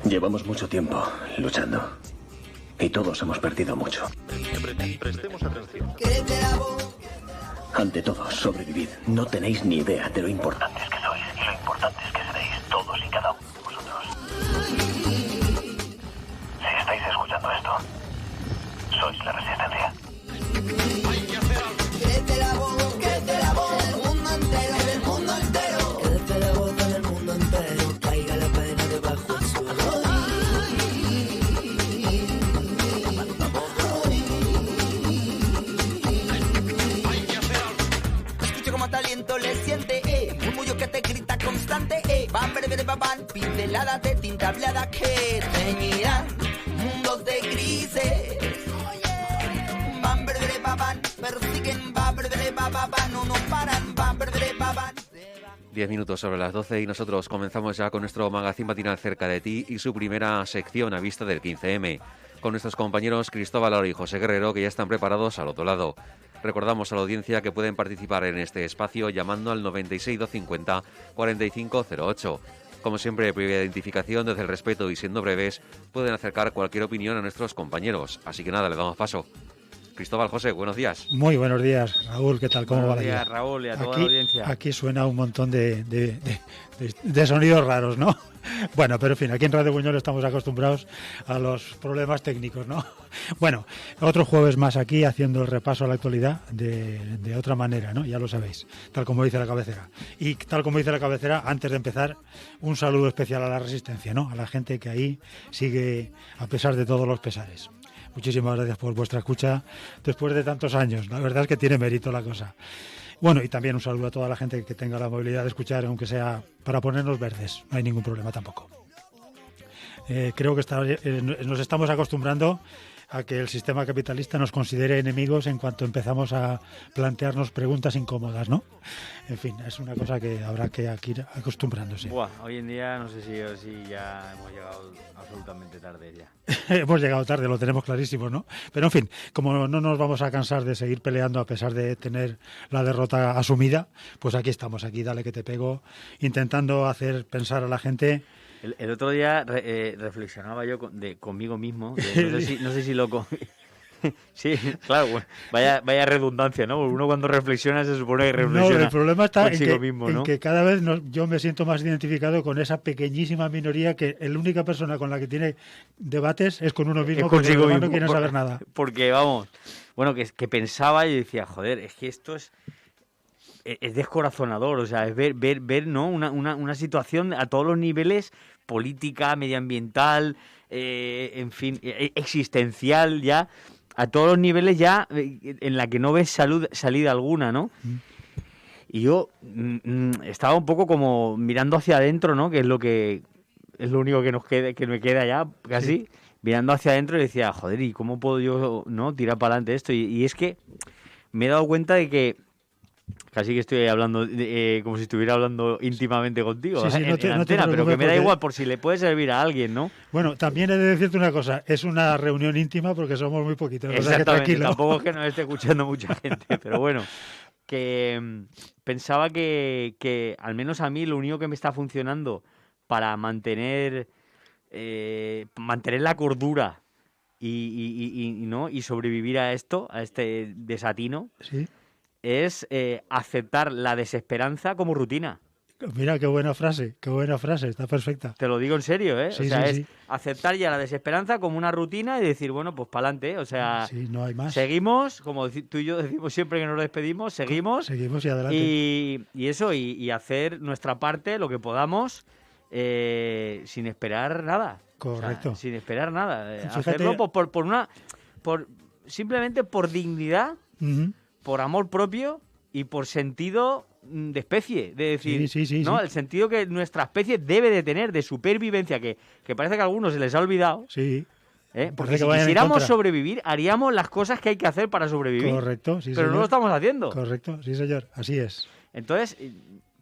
Llevamos mucho tiempo luchando y todos hemos perdido mucho. Prestemos atención. Ante todo, sobrevivid. No tenéis ni idea de lo importantes que sois y lo importantes que seréis todos y cada uno de vosotros. Si estáis escuchando esto, sois la resistencia. Hay que hacer algo. Crece la voz del mundo entero, del mundo entero. Crece la voz del mundo entero, caiga la pena debajo del suelo. Hay que hacer algo. Escucha como tu aliento le siente, murmullo que te grita constante, van, babán, pinceladas de tinta hablada que teñirán mundos de grises. Van, babán, persiguen, babán, no paran, babán. 10 minutos sobre las 12 y nosotros comenzamos ya con nuestro magazín matinal Cerca de ti y su primera sección a vista del 15M, con nuestros compañeros Cristóbal Aro y José Guerrero, que ya están preparados al otro lado. Recordamos a la audiencia que pueden participar en este espacio llamando al 96 250 4508. Como siempre, previa identificación, desde el respeto y siendo breves, pueden acercar cualquier opinión a nuestros compañeros. Así que nada, le damos paso. Cristóbal, José, buenos días. Muy buenos días, Raúl, ¿qué tal? ¿Cómo va la vida? Buenos días, Raúl, y a toda Aquí, la audiencia. Aquí suena un montón de sonidos raros, ¿no? Bueno, pero en fin, aquí en Radio Buñol estamos acostumbrados a los problemas técnicos, ¿no? Bueno, otro jueves más aquí haciendo el repaso a la actualidad de otra manera, ¿no? Ya lo sabéis, tal como dice la cabecera. Y tal como dice la cabecera, antes de empezar, un saludo especial a la Resistencia, ¿no? A la gente que ahí sigue a pesar de todos los pesares. Muchísimas gracias por vuestra escucha después de tantos años. La verdad es que tiene mérito la cosa. Bueno, y también un saludo a toda la gente que tenga la amabilidad de escuchar, aunque sea para ponernos verdes. No hay ningún problema tampoco. Creo que nos estamos acostumbrando a que el sistema capitalista nos considere enemigos en cuanto empezamos a plantearnos preguntas incómodas, ¿no? En fin, es una cosa que habrá que ir acostumbrándose. Buah, hoy en día no sé si ya hemos llegado absolutamente tarde ya. Hemos llegado tarde, lo tenemos clarísimo, ¿no? Pero en fin, como no nos vamos a cansar de seguir peleando a pesar de tener la derrota asumida, pues aquí estamos, aquí dale que te pego, intentando hacer pensar a la gente. El otro día reflexionaba yo conmigo mismo, no sé si loco. Sí, claro, bueno, vaya redundancia, ¿no? Uno cuando reflexiona se supone que reflexiona. No, el problema está en que cada vez yo me siento más identificado con esa pequeñísima minoría que la única persona con la que tiene debates es con uno mismo, es consigo mismo, no quiere saber nada. Porque, vamos, bueno, que pensaba y decía, joder, es que esto es descorazonador, o sea, es ver ¿no? una situación a todos los niveles, política, medioambiental, en fin, existencial ya, a todos los niveles ya, en la que no ves salida alguna, ¿no? Y yo estaba un poco como mirando hacia adentro, ¿no? Que es lo único que me queda ya, casi, sí. Mirando hacia adentro y decía, joder, ¿y cómo puedo yo, no, tirar para adelante esto? Y es que me he dado cuenta de que casi que estoy hablando como si estuviera hablando íntimamente contigo, sí, en antena, pero que me da igual por si le puede servir a alguien, ¿no? Bueno, también he de decirte una cosa, es una reunión íntima porque somos muy poquitos. Exactamente, o sea que tampoco es que nos esté escuchando mucha gente, pero bueno, que pensaba que al menos a mí lo único que me está funcionando para mantener la cordura y sobrevivir a este desatino, ¿sí? Es aceptar la desesperanza como rutina. Mira, qué buena frase, está perfecta. Te lo digo en serio, ¿eh? Sí, o sea, sí, es aceptar ya la desesperanza como una rutina y decir, bueno, pues para adelante, o sea, sí, no hay más. Seguimos, como tú y yo decimos siempre que nos despedimos, seguimos y adelante. Y hacer nuestra parte, lo que podamos, sin esperar nada. Correcto. O sea, sin esperar nada. Fíjate, hacerlo simplemente por dignidad, por amor propio y por sentido de especie, de decir, sí, ¿no? El sentido que nuestra especie debe de tener de supervivencia, que parece que a algunos se les ha olvidado. Sí. Porque si quisiéramos sobrevivir, haríamos las cosas que hay que hacer para sobrevivir. Correcto, sí, pero señor. no lo estamos haciendo. Correcto, sí, señor, así es. Entonces,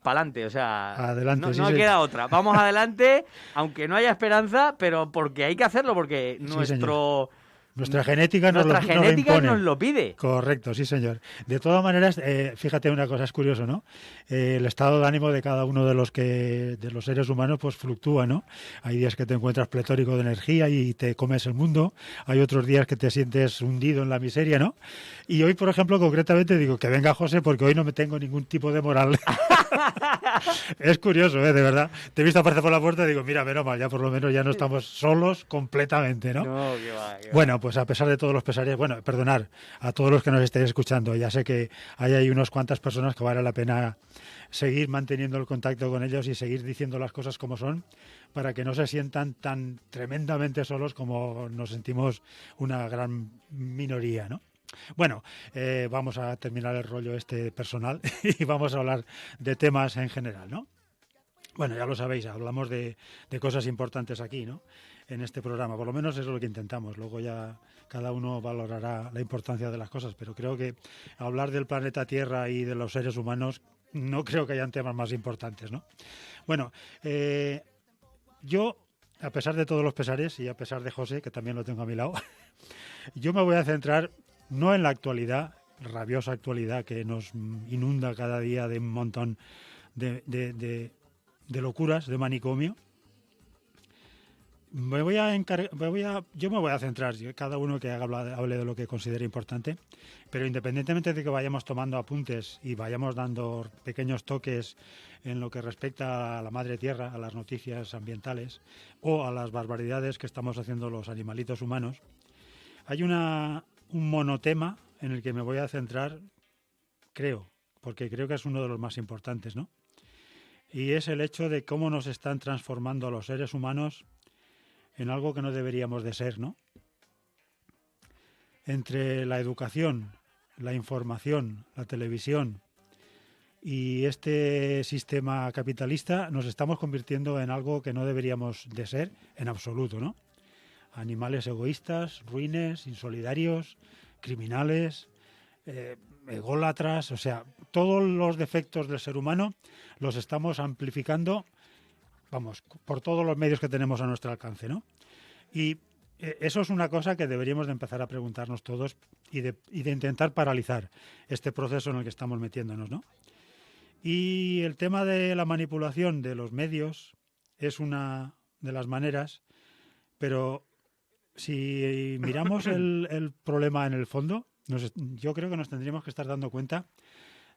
pa'lante, o sea, adelante, no queda otra. Vamos adelante, aunque no haya esperanza, pero porque hay que hacerlo, porque Nuestra genética nos Nuestra lo genética impone. nos lo pide. Correcto, sí, señor. De todas maneras, fíjate una cosa, es curioso, ¿no? El estado de ánimo de cada uno de los seres humanos pues fluctúa, ¿no? Hay días que te encuentras pletórico de energía y te comes el mundo. Hay otros días que te sientes hundido en la miseria, ¿no? Y hoy, por ejemplo, concretamente digo que venga José porque hoy no me tengo ningún tipo de moral. Es curioso, de verdad. Te he visto aparecer por la puerta y digo, mira, menos mal, ya por lo menos ya no estamos solos completamente, ¿no? No, qué va, qué va. Bueno, pues a pesar de todos los pesares, bueno, perdonar a todos los que nos estéis escuchando, ya sé que hay unas cuantas personas que vale la pena seguir manteniendo el contacto con ellos y seguir diciendo las cosas como son para que no se sientan tan tremendamente solos como nos sentimos una gran minoría, ¿no? Bueno, vamos a terminar el rollo este personal y vamos a hablar de temas en general, ¿no? Bueno, ya lo sabéis, hablamos de cosas importantes aquí, ¿no? En este programa, por lo menos eso es lo que intentamos. Luego ya cada uno valorará la importancia de las cosas, pero creo que hablar del planeta Tierra y de los seres humanos no creo que hayan temas más importantes, ¿no? Bueno, yo, a pesar de todos los pesares y a pesar de José, que también lo tengo a mi lado, yo me voy a centrar no en la actualidad, rabiosa actualidad que nos inunda cada día de un montón de locuras, de manicomio. Yo me voy a centrar, cada uno que hable de lo que considere importante, pero independientemente de que vayamos tomando apuntes y vayamos dando pequeños toques en lo que respecta a la madre tierra, a las noticias ambientales o a las barbaridades que estamos haciendo los animalitos humanos, hay un monotema en el que me voy a centrar, creo, porque creo que es uno de los más importantes, ¿no? Y es el hecho de cómo nos están transformando a los seres humanos en algo que no deberíamos de ser, ¿no? Entre la educación, la información, la televisión y este sistema capitalista nos estamos convirtiendo en algo que no deberíamos de ser en absoluto, ¿no? Animales egoístas, ruines, insolidarios, criminales, ególatras, o sea, todos los defectos del ser humano los estamos amplificando, vamos, por todos los medios que tenemos a nuestro alcance, ¿no? Y eso es una cosa que deberíamos de empezar a preguntarnos todos y de intentar paralizar este proceso en el que estamos metiéndonos, ¿no? Y el tema de la manipulación de los medios es una de las maneras, pero si miramos el problema en el fondo, yo creo que nos tendríamos que estar dando cuenta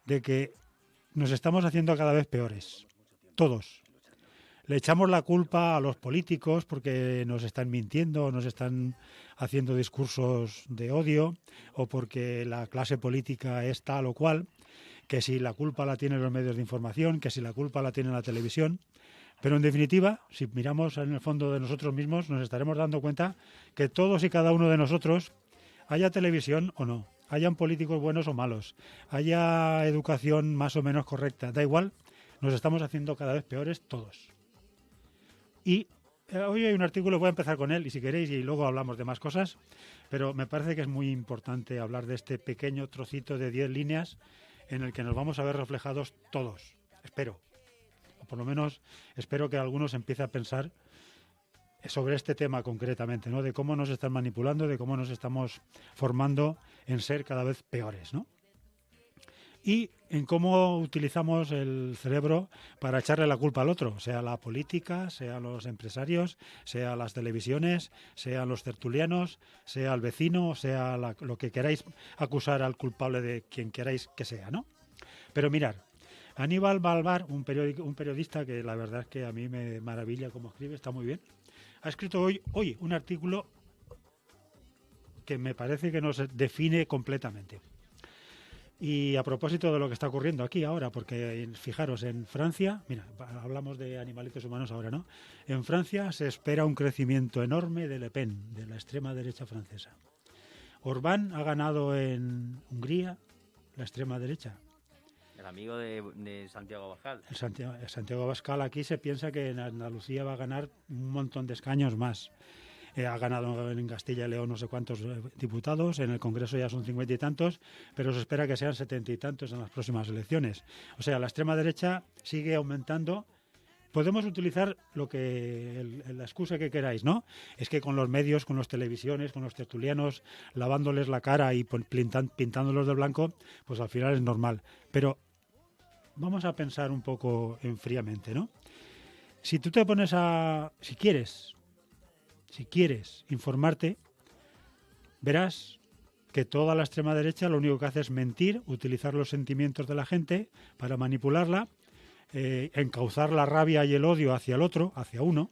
de que nos estamos haciendo cada vez peores, todos. Le echamos la culpa a los políticos porque nos están mintiendo, nos están haciendo discursos de odio o porque la clase política es tal o cual, que si la culpa la tienen los medios de información, que si la culpa la tiene la televisión. Pero en definitiva, si miramos en el fondo de nosotros mismos, nos estaremos dando cuenta que todos y cada uno de nosotros, haya televisión o no, hayan políticos buenos o malos, haya educación más o menos correcta, da igual, nos estamos haciendo cada vez peores todos. Y hoy hay un artículo, voy a empezar con él, y si queréis, y luego hablamos de más cosas, pero me parece que es muy importante hablar de este pequeño trocito de 10 líneas en el que nos vamos a ver reflejados todos, espero. O por lo menos espero que algunos empiecen a pensar sobre este tema concretamente, ¿no? De cómo nos están manipulando, de cómo nos estamos formando en ser cada vez peores, ¿no? Y en cómo utilizamos el cerebro para echarle la culpa al otro, sea la política, sea los empresarios, sea las televisiones, sea los tertulianos, sea el vecino, sea lo que queráis acusar al culpable de quien queráis que sea, ¿no? Pero mirar, Aníbal Balbar, un periodista que la verdad es que a mí me maravilla cómo escribe, está muy bien, ha escrito hoy un artículo que me parece que nos define completamente. Y a propósito de lo que está ocurriendo aquí ahora, porque fijaros, en Francia, mira, hablamos de animalitos humanos ahora, ¿no? En Francia se espera un crecimiento enorme de Le Pen, de la extrema derecha francesa. Orbán ha ganado en Hungría, la extrema derecha. El amigo de Santiago Abascal. Santiago Abascal, aquí se piensa que en Andalucía va a ganar un montón de escaños más. Ha ganado en Castilla y León no sé cuántos diputados, en el Congreso ya son 50 y tantos, pero se espera que sean 70 y tantos en las próximas elecciones. O sea, la extrema derecha sigue aumentando podemos utilizar la excusa que queráis, ¿no? Es que con los medios, con las televisiones, con los tertulianos, lavándoles la cara y pintándolos de blanco, pues al final es normal. Pero vamos a pensar un poco en fríamente, ¿no? Si tú te pones si quieres informarte, verás que toda la extrema derecha lo único que hace es mentir, utilizar los sentimientos de la gente para manipularla, encauzar la rabia y el odio hacia el otro, hacia uno.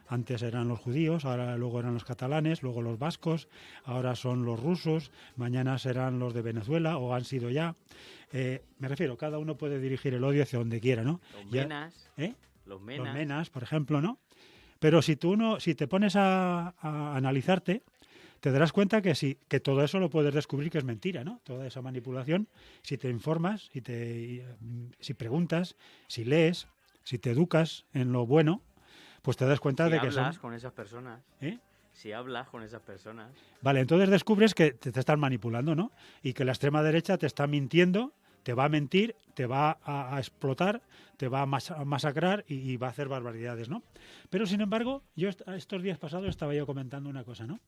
Antes eran los judíos, luego eran los catalanes, luego los vascos, ahora son los rusos, mañana serán los de Venezuela o han sido ya. Me refiero, cada uno puede dirigir el odio hacia donde quiera, ¿no? Los menas, por ejemplo, ¿no? Pero si te pones a analizarte, te darás cuenta que sí, que todo eso lo puedes descubrir que es mentira, ¿no? Toda esa manipulación, si te informas, si preguntas, si lees, si te educas en lo bueno, pues te das cuenta de que Si hablas con esas personas. Si hablas con esas personas. Vale, entonces descubres que te están manipulando, ¿no? Y que la extrema derecha te está mintiendo, te va a mentir, te va a explotar, te va a masacrar y va a hacer barbaridades, ¿no? Pero, sin embargo, yo estos días pasados estaba yo comentando una cosa, ¿no?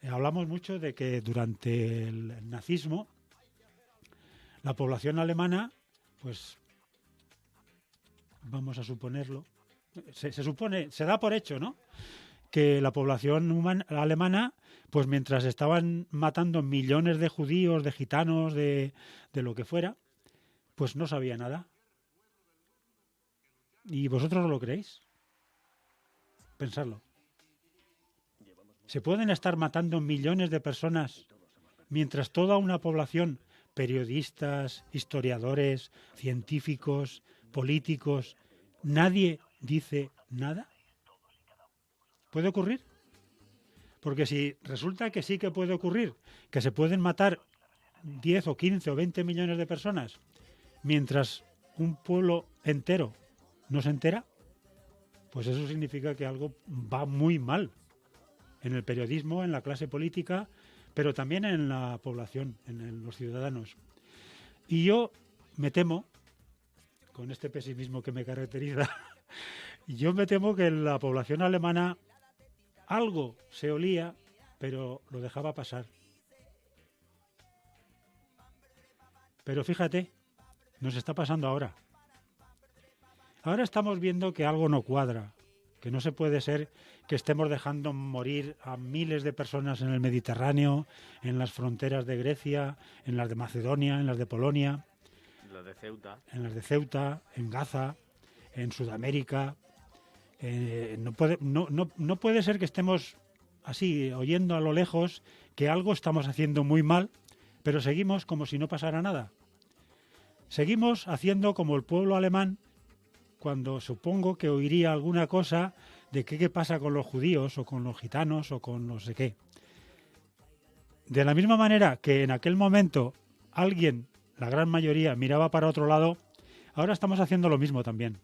Hablamos mucho de que durante el nazismo la población alemana, pues vamos a suponerlo, se da por hecho, ¿no? Que la población alemana, pues mientras estaban matando millones de judíos, de gitanos, de lo que fuera, pues no sabía nada. ¿Y vosotros lo creéis? Pensadlo. ¿Se pueden estar matando millones de personas mientras toda una población, periodistas, historiadores, científicos, políticos, nadie dice nada? ¿Puede ocurrir? Porque si resulta que sí que puede ocurrir, que se pueden matar 10 o 15 o 20 millones de personas mientras un pueblo entero no se entera, pues eso significa que algo va muy mal en el periodismo, en la clase política, pero también en la población, en los ciudadanos. Y yo me temo, con este pesimismo que me caracteriza, yo me temo que la población alemana algo se olía, pero lo dejaba pasar. Pero fíjate, nos está pasando ahora. Ahora estamos viendo que algo no cuadra, que no se puede ser que estemos dejando morir a miles de personas en el Mediterráneo, en las fronteras de Grecia, en las de Macedonia, en las de Polonia, en las de Ceuta, en Gaza, en Sudamérica. No puede ser que estemos así, oyendo a lo lejos que algo estamos haciendo muy mal, pero seguimos como si no pasara nada. Seguimos haciendo como el pueblo alemán, cuando supongo que oiría alguna cosa de qué pasa con los judíos o con los gitanos o con no sé qué. De la misma manera que en aquel momento alguien, la gran mayoría, miraba para otro lado, ahora estamos haciendo lo mismo también.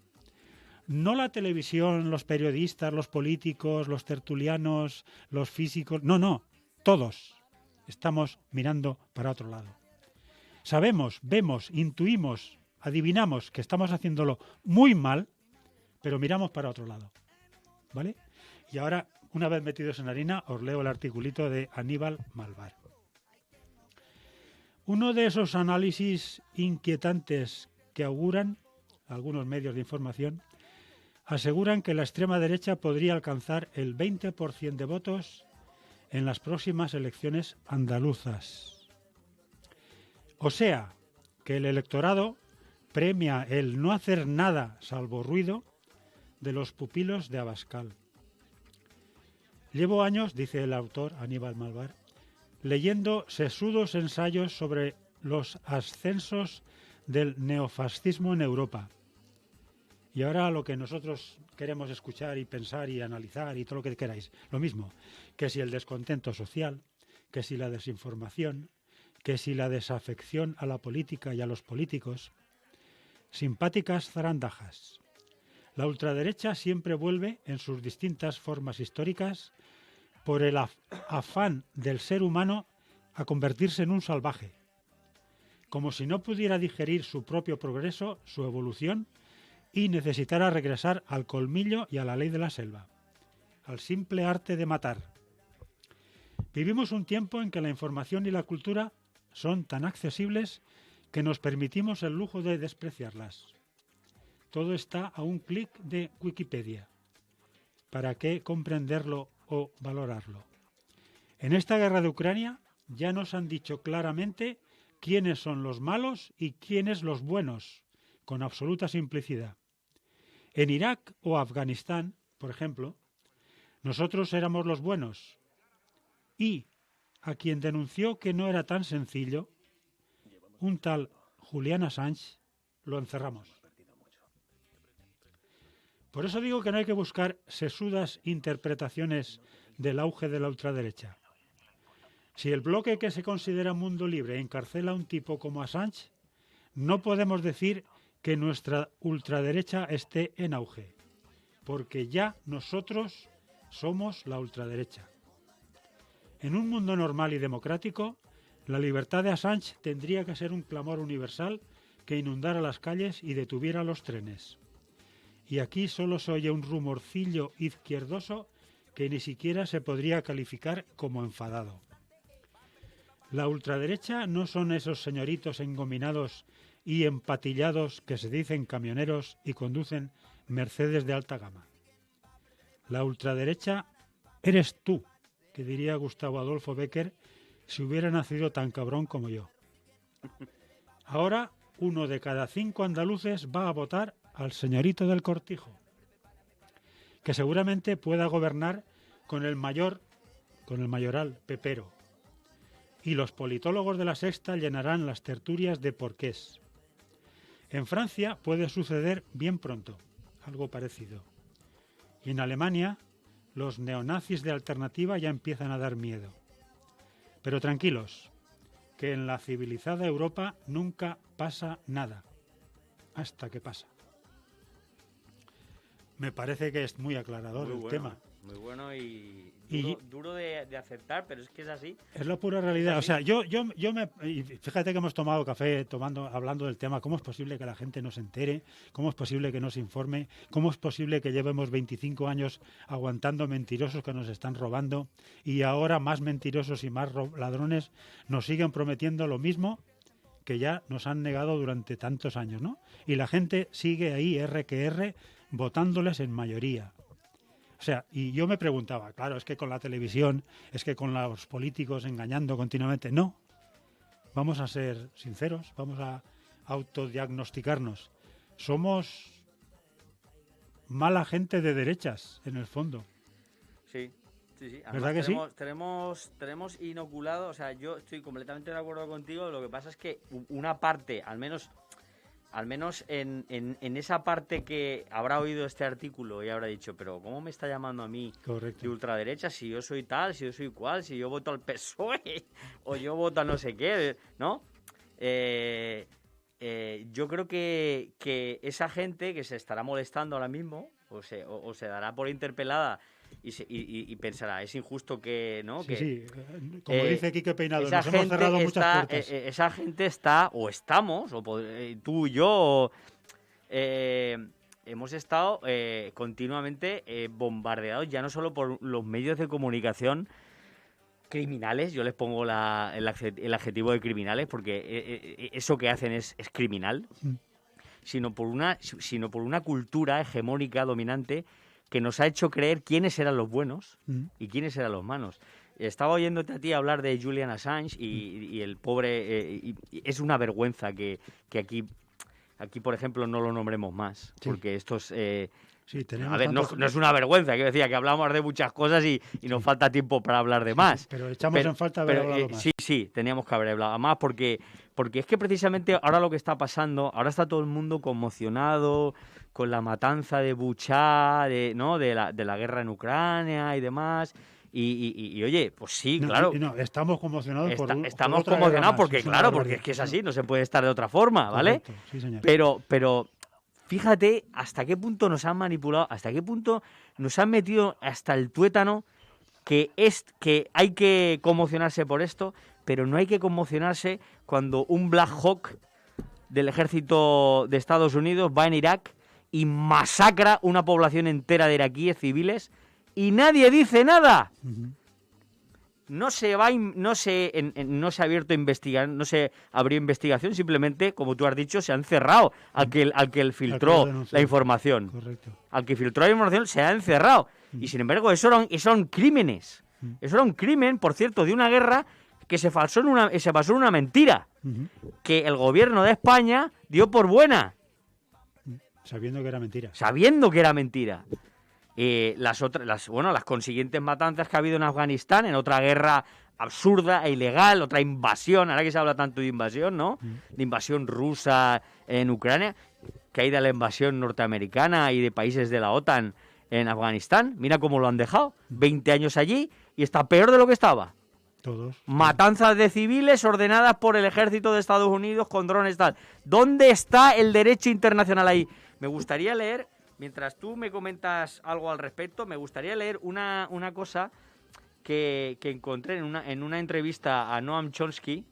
No la televisión, los periodistas, los políticos, los tertulianos, los físicos, no, todos estamos mirando para otro lado. Sabemos, vemos, intuimos, adivinamos que estamos haciéndolo muy mal, pero miramos para otro lado, ¿vale? Y ahora, una vez metidos en harina, os leo el articulito de Aníbal Malvar. Uno de esos análisis inquietantes que auguran algunos medios de información aseguran que la extrema derecha podría alcanzar el 20% de votos en las próximas elecciones andaluzas. O sea, que el electorado premia el no hacer nada salvo ruido de los pupilos de Abascal. Llevo años, dice el autor Aníbal Malvar, leyendo sesudos ensayos sobre los ascensos del neofascismo en Europa. Y ahora lo que nosotros queremos escuchar y pensar y analizar y todo lo que queráis, lo mismo, que si el descontento social, que si la desinformación, que si la desafección a la política y a los políticos. Simpáticas zarandajas. La ultraderecha siempre vuelve, en sus distintas formas históricas, por el afán del ser humano a convertirse en un salvaje. Como si no pudiera digerir su propio progreso, su evolución, y necesitara regresar al colmillo y a la ley de la selva, al simple arte de matar. Vivimos un tiempo en que la información y la cultura son tan accesibles que nos permitimos el lujo de despreciarlas. Todo está a un clic de Wikipedia. ¿Para qué comprenderlo o valorarlo? En esta guerra de Ucrania ya nos han dicho claramente quiénes son los malos y quiénes los buenos, con absoluta simplicidad. En Irak o Afganistán, por ejemplo, nosotros éramos los buenos y a quien denunció que no era tan sencillo, un tal Julian Assange, lo encerramos. Por eso digo que no hay que buscar sesudas interpretaciones del auge de la ultraderecha. Si el bloque que se considera mundo libre encarcela a un tipo como Assange, no podemos decir que nuestra ultraderecha esté en auge, porque ya nosotros somos la ultraderecha. En un mundo normal y democrático, la libertad de Assange tendría que ser un clamor universal que inundara las calles y detuviera los trenes. Y aquí solo se oye un rumorcillo izquierdoso que ni siquiera se podría calificar como enfadado. La ultraderecha no son esos señoritos engominados y empatillados que se dicen camioneros y conducen Mercedes de alta gama. La ultraderecha eres tú, que diría Gustavo Adolfo Bécquer si hubiera nacido tan cabrón como yo. Ahora, 1 de cada 5 andaluces va a votar al señorito del Cortijo, que seguramente pueda gobernar con el mayoral Pepero. Y los politólogos de la Sexta llenarán las tertulias de porqués. En Francia puede suceder bien pronto, algo parecido. Y en Alemania, los neonazis de alternativa ya empiezan a dar miedo. Pero tranquilos, que en la civilizada Europa nunca pasa nada, hasta que pasa. Me parece que es muy aclarador el tema. Muy bueno y Y- duro de aceptar, pero es que es así. Es la pura realidad. O sea, yo y fíjate que hemos tomado café hablando del tema. ¿Cómo es posible que la gente no se entere? ¿Cómo es posible que no se informe? ¿Cómo es posible que llevemos 25 años aguantando mentirosos que nos están robando y ahora más mentirosos y más ladrones nos siguen prometiendo lo mismo que ya nos han negado durante tantos años, ¿no? Y la gente sigue ahí, R que R, votándoles en mayoría. O sea, y yo me preguntaba, claro, es que con la televisión, es que con los políticos engañando continuamente. No, vamos a ser sinceros, vamos a autodiagnosticarnos. Somos mala gente de derechas, en el fondo. Sí, sí, sí. Además, ¿Verdad que sí? tenemos inoculado, o sea, yo estoy completamente de acuerdo contigo. Lo que pasa es que una parte, al menos en esa parte que habrá oído este artículo y habrá dicho, pero ¿cómo me está llamando a mí Correcto. de ultraderecha si yo soy tal, si yo soy cual, si yo voto al PSOE o yo voto a no sé qué, ¿no? Yo creo que esa gente que se estará molestando ahora mismo o se dará por interpelada y pensará, es injusto que, ¿no? Sí, que, sí. Como dice Quique Peinado, esa nos hemos gente cerrado muchas está, puertas. esa gente está, o estamos, tú y yo, hemos estado continuamente bombardeados ya no solo por los medios de comunicación criminales, yo les pongo el adjetivo de criminales porque eso que hacen es criminal, sino por una cultura hegemónica dominante que nos ha hecho creer quiénes eran los buenos y quiénes eran los malos. Estaba oyéndote a ti hablar de Julian Assange y el pobre... y es una vergüenza que aquí, por ejemplo, no lo nombremos más, Sí. porque estos... Sí, tenemos a ver, tantos- no es una vergüenza, quiero decir, que hablamos de muchas cosas y nos falta tiempo para hablar de más. Pero echamos en falta haber hablado más. Sí, teníamos que haber hablado más porque es que precisamente ahora lo que está pasando, ahora está todo el mundo conmocionado con la matanza de Bucha, de la guerra en Ucrania y demás. Y oye, pues sí, No, claro. no, estamos conmocionados por Estamos otra guerra conmocionados más. porque, Es una claro, porque barbaridad. es que es así, no se puede estar de otra forma, ¿vale? Correcto, sí, señor. Pero fíjate hasta qué punto nos han manipulado, hasta qué punto nos han metido hasta el tuétano que hay que conmocionarse por esto, pero no hay que conmocionarse cuando un Black Hawk del ejército de Estados Unidos va en Irak y masacra una población entera de iraquíes civiles y nadie dice nada. No se ha abierto investigar, no se abrió investigación, simplemente, como tú has dicho, se han encerrado al que filtró la información. Correcto. Al que filtró la información se ha encerrado. Y sin embargo, eso eran crímenes. Eso era un crimen, por cierto, de una guerra que se basó en una mentira. Que el gobierno de España dio por buena. Sabiendo que era mentira. Sabiendo que era mentira. Las consiguientes matanzas que ha habido en Afganistán, en otra guerra absurda e ilegal, otra invasión, ahora que se habla tanto de invasión, ¿no? De invasión rusa en Ucrania, que hay de la invasión norteamericana y de países de la OTAN en Afganistán. Mira cómo lo han dejado, 20 años allí y está peor de lo que estaba. Todos. Matanzas de civiles ordenadas por el ejército de Estados Unidos con drones tal. ¿Dónde está el derecho internacional ahí? Me gustaría leer, mientras tú me comentas algo al respecto, me gustaría leer una cosa que encontré en una entrevista a Noam Chomsky,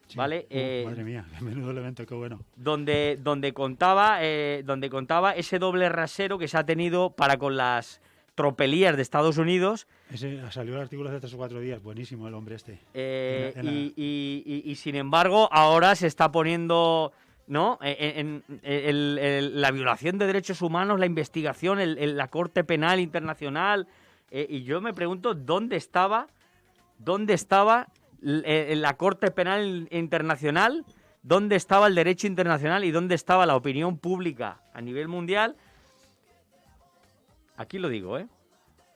Sí. ¿vale? Madre mía, qué menudo elemento, qué bueno. Donde contaba ese doble rasero que se ha tenido para con las tropelías de Estados Unidos. Salió el artículo hace 3 o 4 días, buenísimo el hombre este. Y sin embargo, ahora se está poniendo, ¿no? La violación de derechos humanos, la investigación, la Corte Penal Internacional. Y yo me pregunto, ¿dónde estaba la Corte Penal Internacional? ¿Dónde estaba el derecho internacional y dónde estaba la opinión pública a nivel mundial? Aquí lo digo,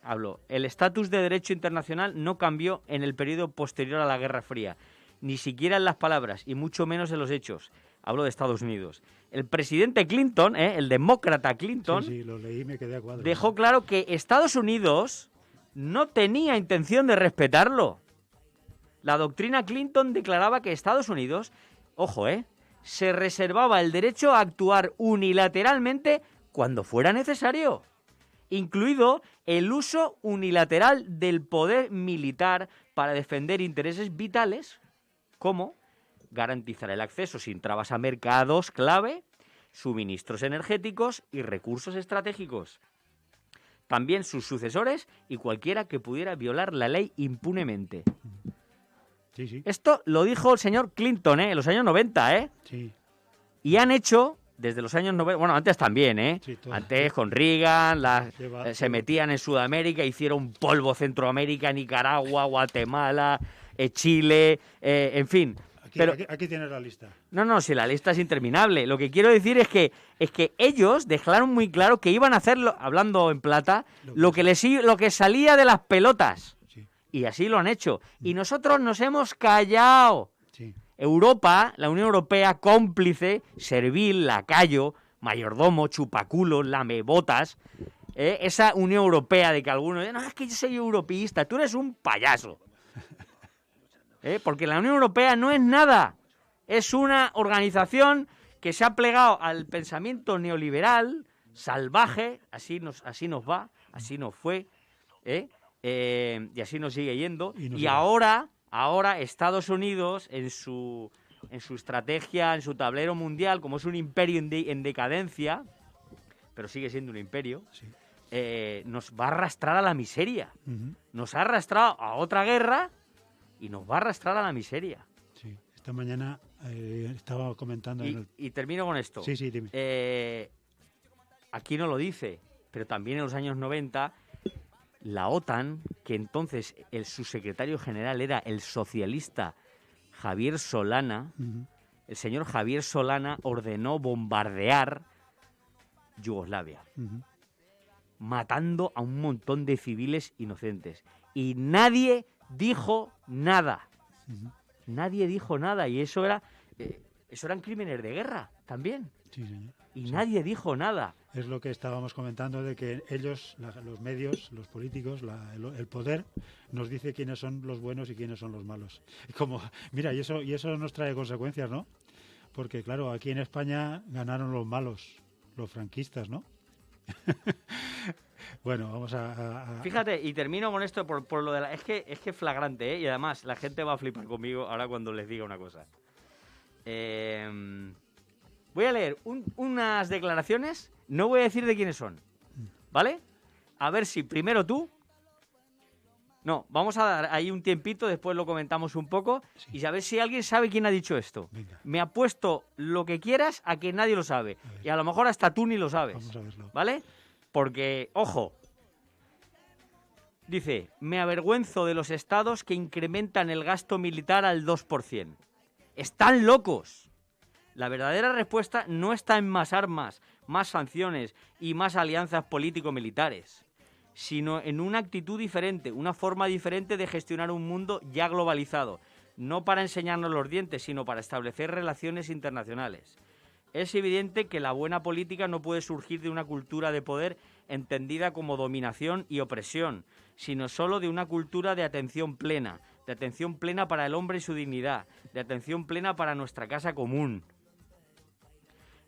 Hablo. El estatus de derecho internacional no cambió en el periodo posterior a la Guerra Fría, ni siquiera en las palabras y mucho menos en los hechos. Hablo de Estados Unidos. El presidente Clinton, el demócrata Clinton, Sí, lo leí y me quedé a cuadros. dejó claro que Estados Unidos no tenía intención de respetarlo. La doctrina Clinton declaraba que Estados Unidos, ojo, se reservaba el derecho a actuar unilateralmente cuando fuera necesario, incluido el uso unilateral del poder militar para defender intereses vitales, como garantizar el acceso sin trabas a mercados clave, suministros energéticos y recursos estratégicos. También sus sucesores y cualquiera que pudiera violar la ley impunemente. Sí. Esto lo dijo el señor Clinton, en los años 90, Sí. Y han hecho, desde los años 90, bueno, antes también, Sí, todo. antes con Reagan, se Lleva- metían en Sudamérica, hicieron polvo Centroamérica, Nicaragua, Guatemala, Chile, en fin. Aquí tienes la lista. No, si la lista es interminable. Lo que quiero decir es que ellos dejaron muy claro que iban a hacerlo, hablando en plata, lo que salía de las pelotas. Sí. Y así lo han hecho. Y nosotros nos hemos callado. Sí. Europa, la Unión Europea, cómplice, servil, lacayo, mayordomo, chupaculos, lamebotas, esa Unión Europea de que algunos no, es que yo soy europeísta, tú eres un payaso. Porque la Unión Europea no es nada, es una organización que se ha plegado al pensamiento neoliberal, salvaje, así nos va, así nos fue, y así nos sigue yendo, y ahora Estados Unidos en su estrategia, en su tablero mundial, como es un imperio en decadencia, pero sigue siendo un imperio, Sí. Nos va a arrastrar a la miseria. Ujú. Nos ha arrastrado a otra guerra y nos va a arrastrar a la miseria. Sí. Esta mañana estaba comentando... Y termino con esto. Sí, dime. Aquí no lo dice, pero también en los años 90, la OTAN, que entonces el subsecretario general era el socialista Javier Solana, Ujú. el señor Javier Solana ordenó bombardear Yugoslavia, Ujú. matando a un montón de civiles inocentes. Y nadie dijo nada. Ujú. Nadie dijo nada. Y eso eran crímenes de guerra también. Sí, señor. Y Sí. nadie dijo nada. Es lo que estábamos comentando de que ellos, los medios, los políticos, el poder, nos dice quiénes son los buenos y quiénes son los malos. Mira, y eso nos trae consecuencias, ¿no? Porque, claro, aquí en España ganaron los malos, los franquistas, ¿no? Bueno, vamos a... Fíjate, y termino con esto por lo de la... Es que es flagrante, y además la gente va a flipar conmigo ahora cuando les diga una cosa. Voy a leer unas declaraciones, no voy a decir de quiénes son, ¿vale? A ver si primero tú... No, vamos a dar ahí un tiempito, después lo comentamos un poco, Sí. y a ver si alguien sabe quién ha dicho esto. Venga. Me apuesto lo que quieras a que nadie lo sabe, y a lo mejor hasta tú ni lo sabes. Vamos a verlo. ¿Vale? Porque, ojo, dice, me avergüenzo de los estados que incrementan el gasto militar al 2%. ¡Están locos! La verdadera respuesta no está en más armas, más sanciones y más alianzas político-militares, sino en una actitud diferente, una forma diferente de gestionar un mundo ya globalizado, no para enseñarnos los dientes, sino para establecer relaciones internacionales. Es evidente que la buena política no puede surgir de una cultura de poder entendida como dominación y opresión, sino solo de una cultura de atención plena para el hombre y su dignidad, de atención plena para nuestra casa común.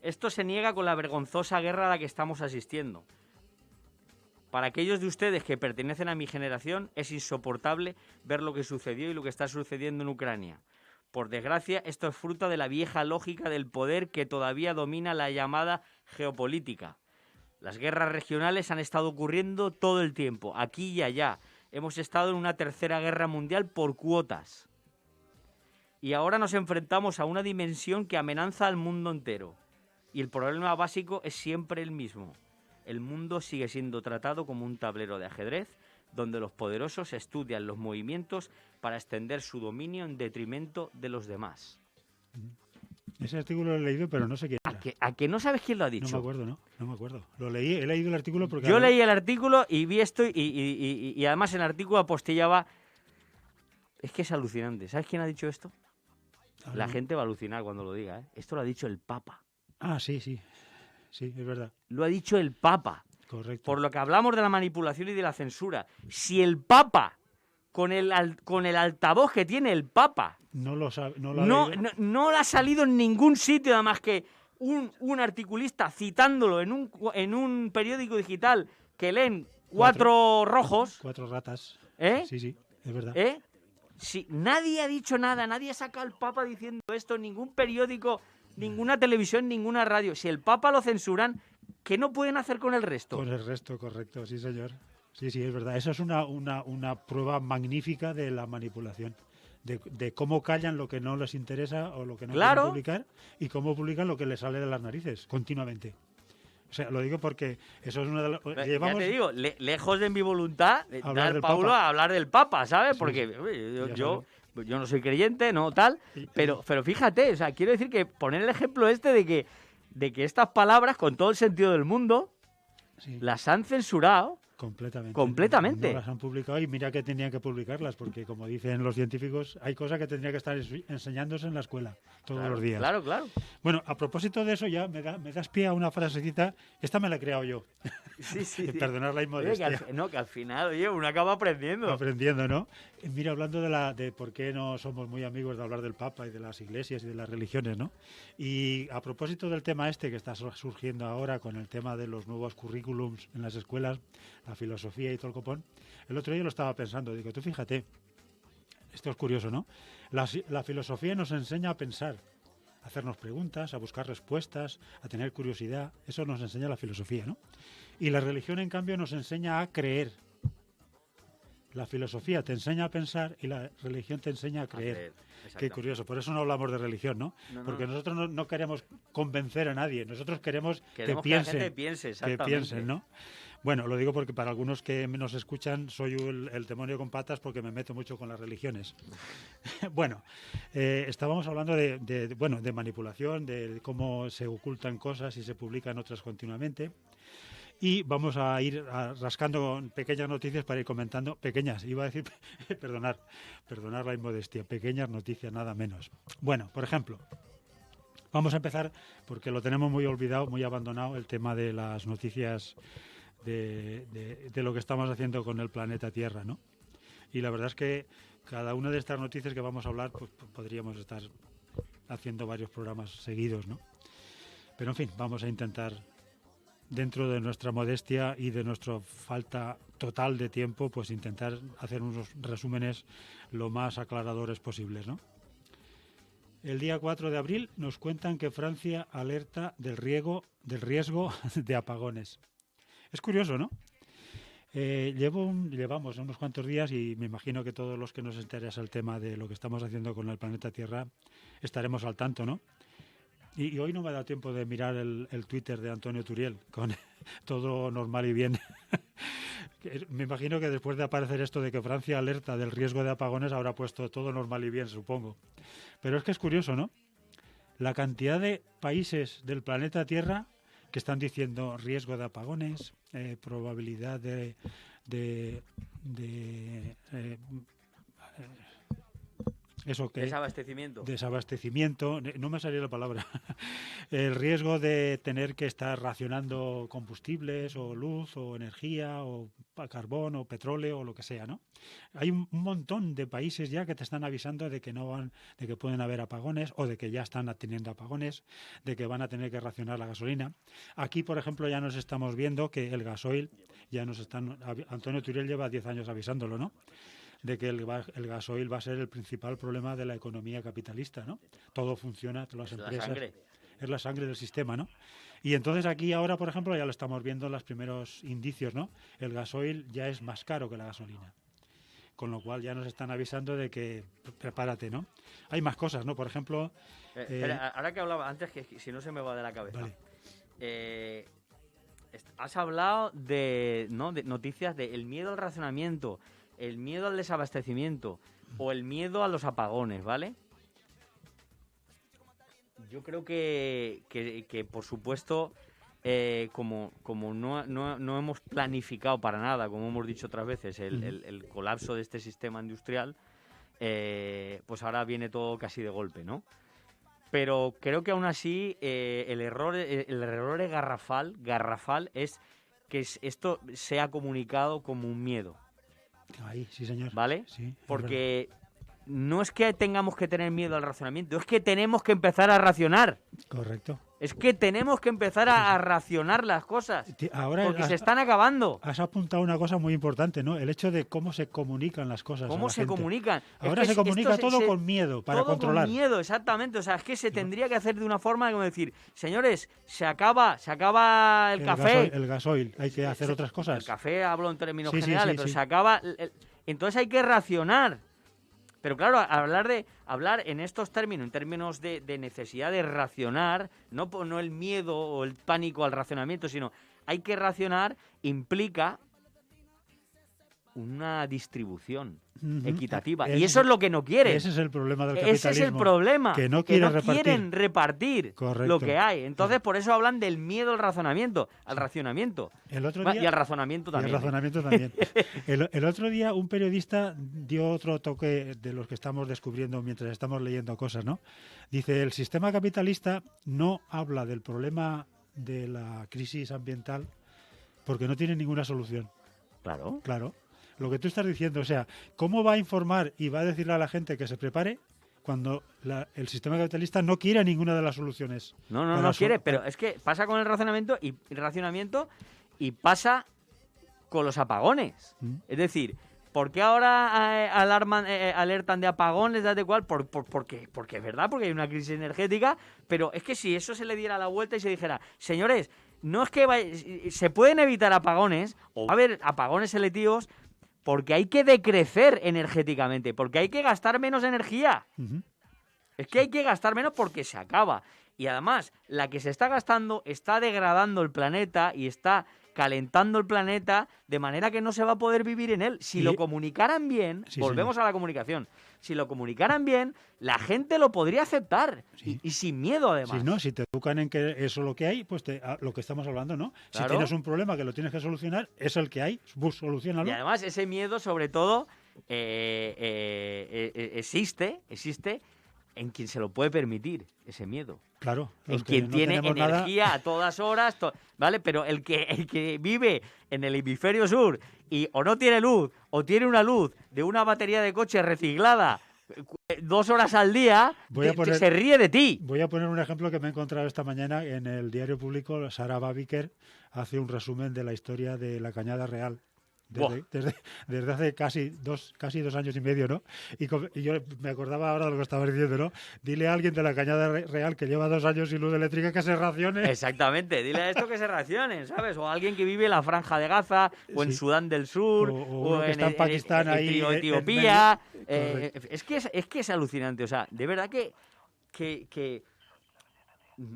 Esto se niega con la vergonzosa guerra a la que estamos asistiendo. Para aquellos de ustedes que pertenecen a mi generación, es insoportable ver lo que sucedió y lo que está sucediendo en Ucrania. Por desgracia, esto es fruto de la vieja lógica del poder que todavía domina la llamada geopolítica. Las guerras regionales han estado ocurriendo todo el tiempo, aquí y allá. Hemos estado en una tercera guerra mundial por cuotas. Y ahora nos enfrentamos a una dimensión que amenaza al mundo entero. Y el problema básico es siempre el mismo. El mundo sigue siendo tratado como un tablero de ajedrez, donde los poderosos estudian los movimientos para extender su dominio en detrimento de los demás. Ese artículo lo he leído, pero no sé quién era. ¿A que no sabes quién lo ha dicho? No me acuerdo, ¿no? No me acuerdo. Lo leí, he leído el artículo porque... Yo leí el artículo y vi esto y además en el artículo apostillaba... Es que es alucinante. ¿Sabes quién ha dicho esto? La gente va a alucinar cuando lo diga, ¿eh? Esto lo ha dicho el Papa. Ah, sí, sí. Sí, es verdad. Lo ha dicho el Papa. Correcto. Por lo que hablamos de la manipulación y de la censura. Si el Papa, con el altavoz que tiene el Papa, No lo sabe, no lo ha leído. no ha salido en ningún sitio, nada más que un articulista citándolo en un periódico digital que leen cuatro rojos. 4 ratas. ¿Eh? Sí, sí, es verdad. Si nadie ha dicho nada, nadie ha sacado al Papa diciendo esto, ningún periódico, ninguna televisión, ninguna radio. Si el Papa lo censuran, ¿qué no pueden hacer con el resto? Con el resto, correcto, sí, señor. Sí, sí, es verdad. Eso es una prueba magnífica de la manipulación. De cómo callan lo que no les interesa o lo que no Claro. quieren publicar y cómo publican lo que les sale de las narices, continuamente. O sea, lo digo porque eso es una de las... Ya te digo, lejos de mi voluntad, Hablar dar del Paulo Papa. a hablar del Papa, ¿sabes? Sí, Porque sí. oye, Ya yo no soy creyente, no tal, pero fíjate, o sea, quiero decir que poner el ejemplo este de que estas palabras, con todo el sentido del mundo, Sí, las han censurado. completamente. completamente. No las han publicado y mira que tenían que publicarlas porque, como dicen los científicos, hay cosas que tendría que estar enseñándose en la escuela todos los días. Claro, claro. Bueno, a propósito de eso ya me das pie a una frasecita. Esta me la he creado yo. Sí. Perdonar la Oye, inmodestia. que al final, oye, uno acaba aprendiendo. Aprendiendo, ¿no? Mira, hablando de por qué no somos muy amigos de hablar del Papa y de las iglesias y de las religiones, ¿no? Y a propósito del tema este que está surgiendo ahora con el tema de los nuevos currículums en las escuelas, la filosofía y todo el copón, el otro día lo estaba pensando, digo, tú fíjate, esto es curioso, ¿no? La filosofía nos enseña a pensar, a hacernos preguntas, a buscar respuestas, a tener curiosidad, eso nos enseña la filosofía, ¿no? Y la religión, en cambio, nos enseña a creer. La filosofía te enseña a pensar y la religión te enseña a creer. Qué curioso, por eso no hablamos de religión, ¿no? No, no. Porque nosotros no queremos convencer a nadie, nosotros queremos que la piensen, gente piense, que exactamente. piensen, ¿no? Bueno, lo digo porque para algunos que nos escuchan soy el demonio con patas porque me meto mucho con las religiones. Bueno, estábamos hablando de manipulación, de cómo se ocultan cosas y se publican otras continuamente. Y vamos a ir rascando pequeñas noticias para ir comentando. Pequeñas, iba a decir, perdonar la inmodestia, pequeñas noticias, nada menos. Bueno, por ejemplo, vamos a empezar, porque lo tenemos muy olvidado, muy abandonado, el tema de las noticias de lo que estamos haciendo con el planeta Tierra, ¿no? Y la verdad es que cada una de estas noticias que vamos a hablar, pues podríamos estar haciendo varios programas seguidos, ¿no? Pero en fin, vamos a intentar, dentro de nuestra modestia y de nuestra falta total de tiempo, pues intentar hacer unos resúmenes lo más aclaradores posibles, ¿no? el día 4 de abril nos cuentan que Francia alerta del riesgo de apagones. Es curioso, ¿no? Llevamos unos cuantos días y me imagino que todos los que nos interesa el tema de lo que estamos haciendo con el planeta Tierra estaremos al tanto, ¿no? Y hoy no me ha dado tiempo de mirar el Twitter de Antonio Turiel, con todo normal y bien. Me imagino que después de aparecer esto de que Francia alerta del riesgo de apagones habrá puesto todo normal y bien, supongo. Pero es que es curioso, ¿no? La cantidad de países del planeta Tierra que están diciendo riesgo de apagones, probabilidad eso que desabastecimiento, no me salía la palabra, el riesgo de tener que estar racionando combustibles o luz o energía o carbón o petróleo o lo que sea, ¿no? Hay un montón de países ya que te están avisando de que de que pueden haber apagones o de que ya están teniendo apagones, de que van a tener que racionar la gasolina. Aquí, por ejemplo, ya nos estamos viendo que el gasoil Antonio Turiel lleva 10 años avisándolo, ¿no? De que el gasoil va a ser el principal problema de la economía capitalista, ¿no? Todo funciona, todas las empresas. Es la sangre del sistema, ¿no? Y entonces aquí ahora, por ejemplo, ya lo estamos viendo en los primeros indicios, ¿no? El gasoil ya es más caro que la gasolina. Con lo cual ya nos están avisando de que prepárate, ¿no? Hay más cosas, ¿no? Por ejemplo... espera, ahora que hablaba antes, que si no se me va de la cabeza. Vale. Has hablado de noticias del miedo al racionamiento, el miedo al desabastecimiento o el miedo a los apagones, ¿vale? Yo creo que por supuesto, como no hemos planificado para nada, como hemos dicho otras veces, el colapso de este sistema industrial, pues ahora viene todo casi de golpe, ¿no? Pero creo que aún así el error es garrafal es que esto sea comunicado como un miedo. Ahí, sí, señor. ¿Vale? Sí, porque no es que tengamos que tener miedo al racionamiento, es que tenemos que empezar a racionar. Correcto. Es que tenemos que empezar a racionar las cosas, porque se están acabando. Has apuntado una cosa muy importante, ¿no? El hecho de cómo se comunican las cosas. ¿Cómo se comunican? Ahora se comunica todo con miedo, para todo controlar. Con miedo, exactamente. O sea, es que se tendría que hacer de una forma como decir, señores, se acaba el café. El gasoil, hay que hacer otras cosas. El café, hablo en términos generales, pero se acaba... Entonces hay que racionar. Pero claro, hablar en estos términos, en términos de necesidad de racionar, no el miedo o el pánico al racionamiento, sino hay que racionar, implica una distribución equitativa. Y eso es lo que no quieren. Ese es el problema del capitalismo. Ese es el problema. Que no quieren repartir Correcto. lo que hay. Entonces, por eso hablan del miedo al racionamiento. El otro día, y al razonamiento también. El otro día un periodista dio otro toque de los que estamos descubriendo mientras estamos leyendo cosas, ¿no? Dice, el sistema capitalista no habla del problema de la crisis ambiental porque no tiene ninguna solución. Claro. Lo que tú estás diciendo, o sea, ¿cómo va a informar y va a decirle a la gente que se prepare cuando el sistema capitalista no quiere ninguna de las soluciones? No quiere, pero es que pasa con el racionamiento y pasa con los apagones. Es decir, ¿por qué ahora alertan de apagones, de cual? Porque es verdad, porque hay una crisis energética, pero es que si eso se le diera la vuelta y se dijera, señores, no es que se pueden evitar apagones, o va a haber apagones selectivos, porque hay que decrecer energéticamente, porque hay que gastar menos energía. Es que hay que gastar menos porque se acaba. Y además, la que se está gastando está degradando el planeta y está calentando el planeta de manera que no se va a poder vivir en él. Si lo comunicaran bien, volvemos a la comunicación, si lo comunicaran bien, la gente lo podría aceptar y sin miedo además. Si te educan en que eso es lo que hay, pues lo que estamos hablando, ¿no? Claro. Si tienes un problema que lo tienes que solucionar, es el que hay, pues solucionalo. Y además ese miedo sobre todo existe en quien se lo puede permitir, ese miedo. Claro. En quien tiene energía a todas horas, ¿vale? Pero el que vive en el hemisferio sur y o no tiene luz, o tiene una luz de una batería de coche reciclada 2 horas al día, se ríe de ti. Voy a poner un ejemplo que me he encontrado esta mañana en el Diario Público. Sara Babiker hace un resumen de la historia de la Cañada Real. desde hace casi dos años y medio, ¿no? Y yo me acordaba ahora de lo que estabas diciendo, ¿no? Dile a alguien de la Cañada Real que lleva 2 años sin luz eléctrica que se racione. Exactamente, dile a esto que se racionen, ¿sabes? O a alguien que vive en la Franja de Gaza, o en Sudán del Sur, o uno que está en Pakistán ahí, Etiopía. Es que es alucinante, o sea, de verdad que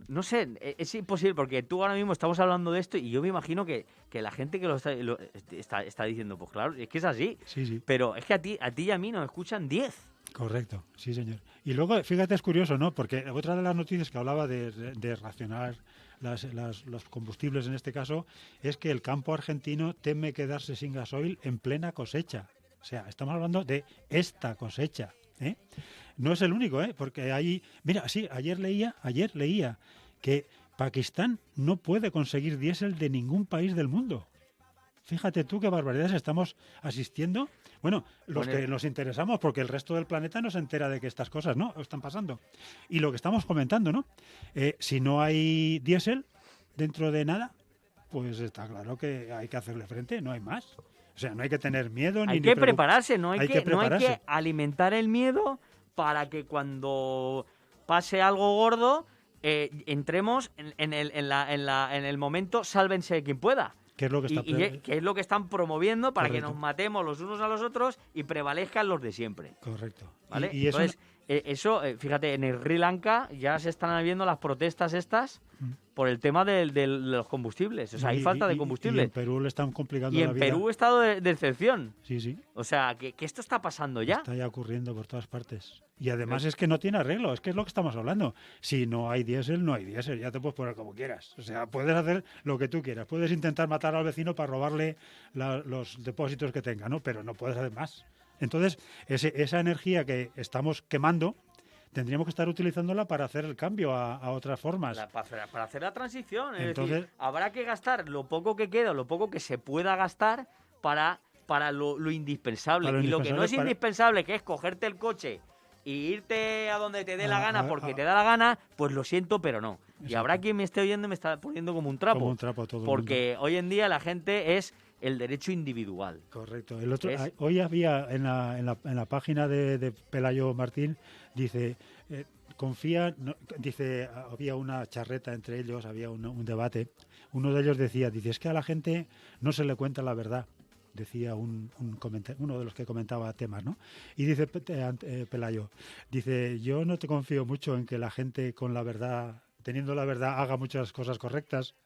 no sé, es imposible, porque tú ahora mismo estamos hablando de esto y yo me imagino que la gente que lo está diciendo, pues claro, es que es así. Sí. Pero es que a ti y a mí nos escuchan 10. Correcto, sí, señor. Y luego, fíjate, es curioso, ¿no? Porque otra de las noticias que hablaba de racionar los combustibles en este caso es que el campo argentino teme quedarse sin gasoil en plena cosecha. O sea, estamos hablando de esta cosecha, ¿eh? No es el único, porque ahí... Mira, sí, ayer leía que Pakistán no puede conseguir diésel de ningún país del mundo. Fíjate tú qué barbaridades estamos asistiendo. Bueno, que nos interesamos, porque el resto del planeta no se entera de que estas cosas no están pasando. Y lo que estamos comentando, ¿no? Si no hay diésel dentro de nada, pues está claro que hay que hacerle frente, no hay más. O sea, no hay que tener miedo. Hay que prepararse, no hay que alimentar el miedo para que cuando pase algo gordo entremos en el momento sálvense quien pueda. ¿Qué es lo que que es lo que están promoviendo para que nos matemos los unos a los otros y prevalezcan los de siempre. Correcto. ¿Vale? Y eso... Entonces, fíjate, en el Sri Lanka ya se están viendo las protestas estas por el tema de los combustibles. O sea, hay falta de combustible. Y en Perú le están complicando la vida. Y en Perú estado de excepción. Sí. O sea, que esto está pasando ya. Está ya ocurriendo por todas partes. Y además es que no tiene arreglo, es que es lo que estamos hablando. Si no hay diésel, no hay diésel. Ya te puedes poner como quieras. O sea, puedes hacer lo que tú quieras. Puedes intentar matar al vecino para robarle los depósitos que tenga, ¿no? Pero no puedes hacer más. Entonces, esa energía que estamos quemando, tendríamos que estar utilizándola para hacer el cambio a otras formas. Para hacer la transición. Entonces, es decir, habrá que gastar lo poco que queda, lo poco que se pueda gastar para lo indispensable. Y lo que no es indispensable, que es cogerte el coche y irte a donde te dé la gana porque te da la gana, pues lo siento, pero no. Exacto. Y habrá quien me esté oyendo y me está poniendo como un trapo. Como un trapo a todo porque hoy en día la gente es el derecho individual. Correcto. Hoy había en la página de Pelayo Martín, dice, había una charreta entre ellos, había un debate. Uno de ellos decía, es que a la gente no se le cuenta la verdad. Decía uno de los que comentaba temas, ¿no? Y dice Pelayo, yo no te confío mucho en que la gente con la verdad, teniendo la verdad, haga muchas cosas correctas.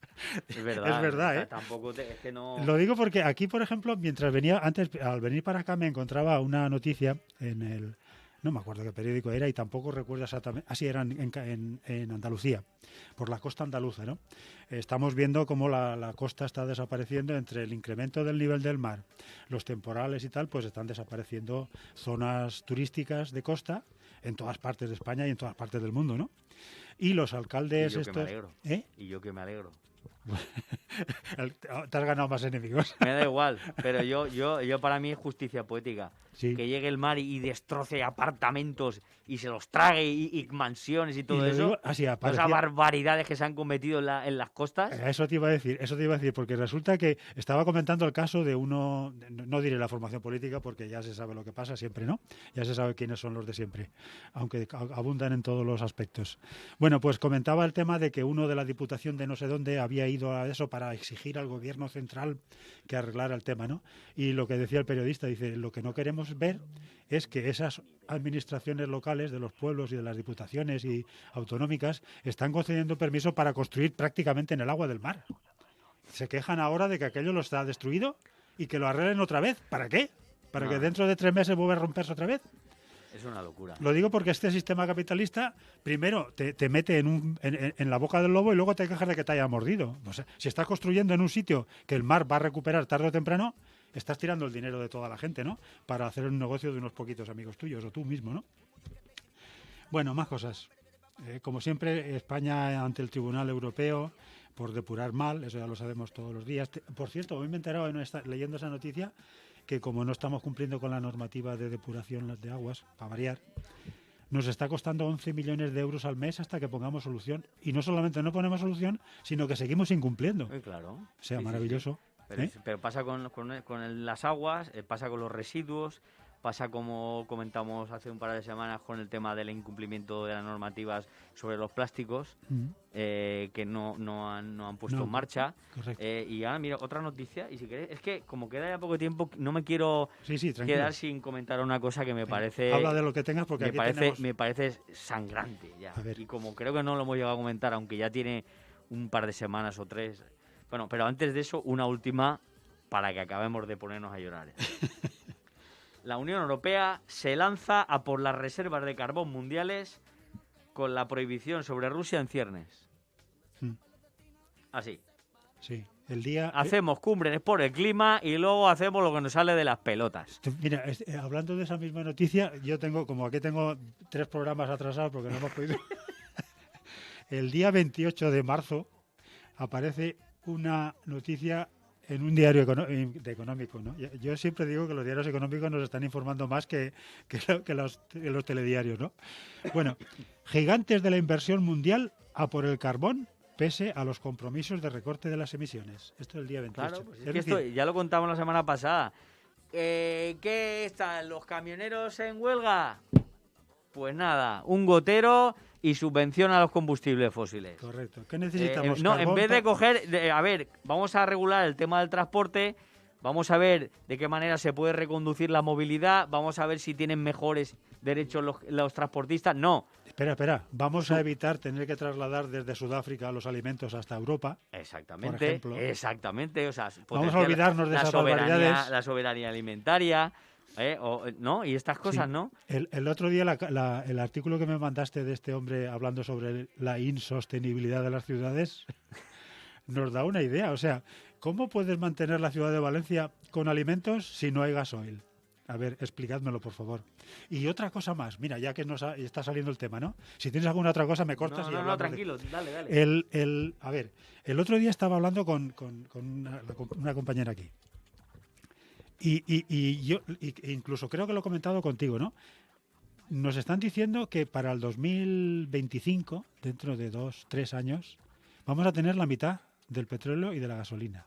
Es verdad, es verdad, ¿eh? Tampoco es que no... Lo digo porque aquí, por ejemplo, al venir para acá me encontraba una noticia no me acuerdo qué periódico era y tampoco recuerdo exactamente. Así era en Andalucía, por la costa andaluza, ¿no? Estamos viendo cómo la costa está desapareciendo entre el incremento del nivel del mar, los temporales y tal, pues están desapareciendo zonas turísticas de costa en todas partes de España y en todas partes del mundo, ¿no? Y los alcaldes Y yo que me alegro. Te has ganado más enemigos. Me da igual, pero yo para mí es justicia poética. Sí. Que llegue el mar y destroce apartamentos y se los trague y mansiones y todo eso. Esas barbaridades que se han cometido en las costas. Eso te iba a decir, porque resulta que estaba comentando el caso de uno, no diré la formación política porque ya se sabe lo que pasa siempre, ¿no? Ya se sabe quiénes son los de siempre, aunque abundan en todos los aspectos. Bueno, pues comentaba el tema de que uno de la Diputación de no sé dónde había ido a eso para exigir al gobierno central que arreglara el tema, ¿no? Y lo que decía el periodista, dice, lo que no queremos ver es que esas administraciones locales de los pueblos y de las diputaciones y autonómicas están concediendo permiso para construir prácticamente en el agua del mar. Se quejan ahora de que aquello lo está destruido y que lo arreglen otra vez. ¿Para qué? ¿Para que dentro de 3 meses vuelva a romperse otra vez? Es una locura. Lo digo porque este sistema capitalista primero te mete en la boca del lobo y luego te quejas de que te haya mordido. O sea, si estás construyendo en un sitio que el mar va a recuperar tarde o temprano, estás tirando el dinero de toda la gente, ¿no? Para hacer un negocio de unos poquitos amigos tuyos o tú mismo, ¿no? Bueno, más cosas. Como siempre, España ante el Tribunal Europeo por depurar mal, eso ya lo sabemos todos los días. Por cierto, hoy me he enterado leyendo esa noticia que como no estamos cumpliendo con la normativa de depuración de aguas, para variar, nos está costando 11 millones de euros al mes hasta que pongamos solución. Y no solamente no ponemos solución, sino que seguimos incumpliendo. Claro. O sea, maravilloso. Pero pasa con las aguas, pasa con los residuos, pasa como comentamos hace un par de semanas con el tema del incumplimiento de las normativas sobre los plásticos, que no han puesto en marcha. Correcto. Y ahora, mira, otra noticia, y si queréis, es que como queda ya poco tiempo, no me quiero quedar sin comentar una cosa que me parece... Habla de lo que tengas porque me parece sangrante ya. Y como creo que no lo hemos llegado a comentar, aunque ya tiene un par de semanas o 3... Bueno, pero antes de eso, una última para que acabemos de ponernos a llorar. La Unión Europea se lanza a por las reservas de carbón mundiales con la prohibición sobre Rusia en ciernes. Así. Sí. El día... Hacemos cumbres por el clima y luego hacemos lo que nos sale de las pelotas. Mira, hablando de esa misma noticia, yo tengo, como aquí tengo 3 programas atrasados porque no hemos podido... El día 28 de marzo aparece una noticia en un diario económico, ¿no? Yo siempre digo que los diarios económicos nos están informando más que los telediarios, ¿no? Bueno, gigantes de la inversión mundial a por el carbón pese a los compromisos de recorte de las emisiones. Esto es el día 28. Claro, pues es que esto ya lo contamos la semana pasada. ¿Qué están los camioneros en huelga? Pues nada, un gotero y subvención a los combustibles fósiles. Correcto. ¿Qué necesitamos? No, en vez de coger... a ver, vamos a regular el tema del transporte, vamos a ver de qué manera se puede reconducir la movilidad, vamos a ver si tienen mejores derechos los transportistas. No. Espera. Vamos a evitar tener que trasladar desde Sudáfrica los alimentos hasta Europa. Exactamente. Por ejemplo. Exactamente. O sea, vamos a olvidarnos de esas barbaridades. La soberanía alimentaria... ¿no? Y estas cosas, sí. ¿no? El otro día el artículo que me mandaste de este hombre hablando sobre la insostenibilidad de las ciudades nos da una idea. O sea, ¿cómo puedes mantener la ciudad de Valencia con alimentos si no hay gasoil? A ver, explicádmelo, por favor. Y otra cosa más. Mira, ya que está saliendo el tema, ¿no? Si tienes alguna otra cosa, me cortas y hablamos. No, tranquilo, dale. A ver, el otro día estaba hablando con una compañera aquí. Y yo incluso creo que lo he comentado contigo, ¿no? Nos están diciendo que para el 2025, dentro de 2-3 años, vamos a tener la mitad del petróleo y de la gasolina.